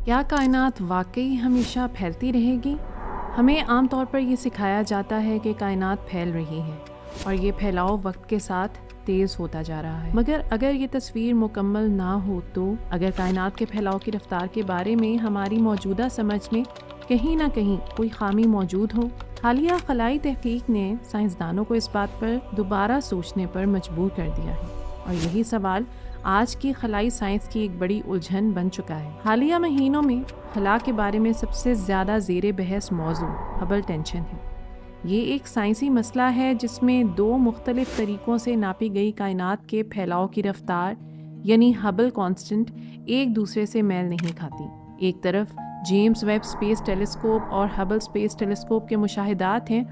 کیا کائنات واقعی ہمیشہ پھیلتی رہے گی؟ ہمیں عام طور پر یہ سکھایا جاتا ہے کہ کائنات پھیل رہی ہے اور یہ پھیلاؤ وقت کے ساتھ تیز ہوتا جا رہا ہے، مگر اگر یہ تصویر مکمل نہ ہو تو اگر کائنات کے پھیلاؤ کی رفتار کے بارے میں ہماری موجودہ سمجھ میں کہیں نہ کہیں کوئی خامی موجود ہو۔ حالیہ خلائی تحقیق نے سائنسدانوں کو اس بات پر دوبارہ سوچنے پر مجبور کر دیا ہے، اور یہی سوال آج کی خلائی سائنس کی ایک بڑی الجھن بن چکا ہے۔ حالیہ مہینوں میں خلا کے بارے میں سب سے زیادہ زیر بحث موضوع ہبل ٹینشن ہے۔ یہ ایک سائنسی مسئلہ ہے جس میں دو مختلف طریقوں سے ناپی گئی کائنات کے پھیلاؤ کی رفتار یعنی ہبل کانسٹنٹ ایک دوسرے سے میل نہیں کھاتی۔ ایک طرف جیمز ویب اسپیس ٹیلیسکوپ اور ہبل اسپیس ٹیلیسکوپ کے مشاہدات ہیں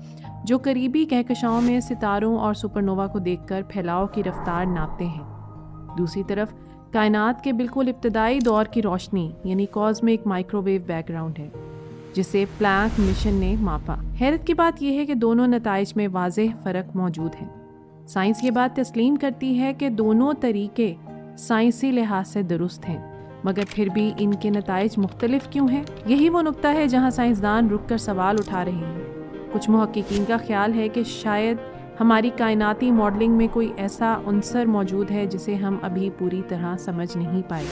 جو قریبی کہکشاؤں میں ستاروں اور سپرنووا کو دیکھ کر پھیلاؤ کی رفتار ناپتے ہیں۔ دوسری طرف کائنات کے بالکل ابتدائی دور کی روشنی یعنی cosmic microwave background ہے جسے پلانک مشن نے ماپا۔ حیرت کی بات یہ ہے کہ دونوں نتائج میں واضح فرق موجود ہے۔ سائنس یہ بات تسلیم کرتی ہے کہ دونوں طریقے سائنسی لحاظ سے درست ہیں، مگر پھر بھی ان کے نتائج مختلف کیوں ہیں؟ یہی وہ نقطہ ہے جہاں سائنسدان رک کر سوال اٹھا رہے ہیں۔ کچھ محققین کا خیال ہے کہ شاید ہماری کائناتی ماڈلنگ میں کوئی ایسا عنصر موجود ہے جسے ہم ابھی پوری طرح سمجھ نہیں پائے،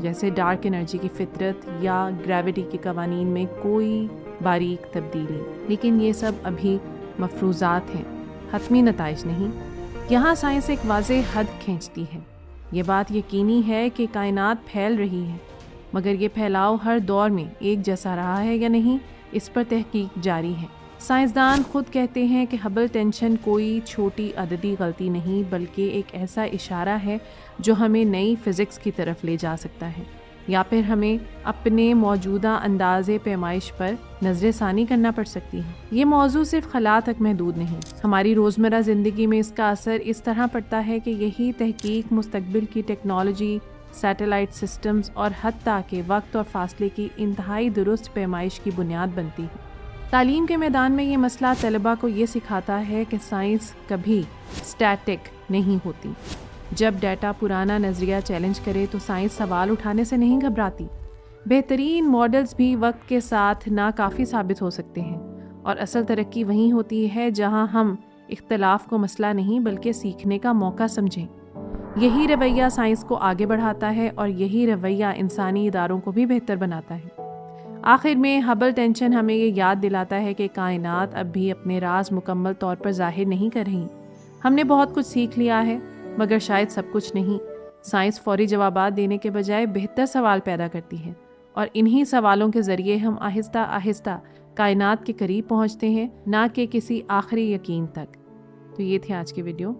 جیسے ڈارک انرجی کی فطرت یا گریوٹی کے قوانین میں کوئی باریک تبدیلی، لیکن یہ سب ابھی مفروضات ہیں، حتمی نتائج نہیں۔ یہاں سائنس ایک واضح حد کھینچتی ہے۔ یہ بات یقینی ہے کہ کائنات پھیل رہی ہے، مگر یہ پھیلاؤ ہر دور میں ایک جیسا رہا ہے یا نہیں، اس پر تحقیق جاری ہے۔ سائنسدان خود کہتے ہیں کہ ہبل ٹینشن کوئی چھوٹی عددی غلطی نہیں بلکہ ایک ایسا اشارہ ہے جو ہمیں نئی فزکس کی طرف لے جا سکتا ہے، یا پھر ہمیں اپنے موجودہ انداز پیمائش پر نظر ثانی کرنا پڑ سکتی ہے۔ یہ موضوع صرف خلا تک محدود نہیں، ہماری روزمرہ زندگی میں اس کا اثر اس طرح پڑتا ہے کہ یہی تحقیق مستقبل کی ٹیکنالوجی، سیٹلائٹ سسٹمز اور حتیٰ کہ وقت اور فاصلے کی انتہائی درست پیمائش کی بنیاد بنتی ہے۔ تعلیم کے میدان میں یہ مسئلہ طلباء کو یہ سکھاتا ہے کہ سائنس کبھی اسٹیٹک نہیں ہوتی۔ جب ڈیٹا پرانا نظریہ چیلنج کرے تو سائنس سوال اٹھانے سے نہیں گھبراتی۔ بہترین ماڈلز بھی وقت کے ساتھ ناکافی ثابت ہو سکتے ہیں، اور اصل ترقی وہیں ہوتی ہے جہاں ہم اختلاف کو مسئلہ نہیں بلکہ سیکھنے کا موقع سمجھیں۔ یہی رویہ سائنس کو آگے بڑھاتا ہے اور یہی رویہ انسانی اداروں کو بھی بہتر بناتا ہے۔ آخر میں ہبل ٹینشن ہمیں یہ یاد دلاتا ہے کہ کائنات اب بھی اپنے راز مکمل طور پر ظاہر نہیں کر رہی۔ ہم نے بہت کچھ سیکھ لیا ہے، مگر شاید سب کچھ نہیں۔ سائنس فوری جوابات دینے کے بجائے بہتر سوال پیدا کرتی ہے، اور انہی سوالوں کے ذریعے ہم آہستہ آہستہ کائنات کے قریب پہنچتے ہیں، نہ کہ کسی آخری یقین تک۔ تو یہ تھی آج کی ویڈیو۔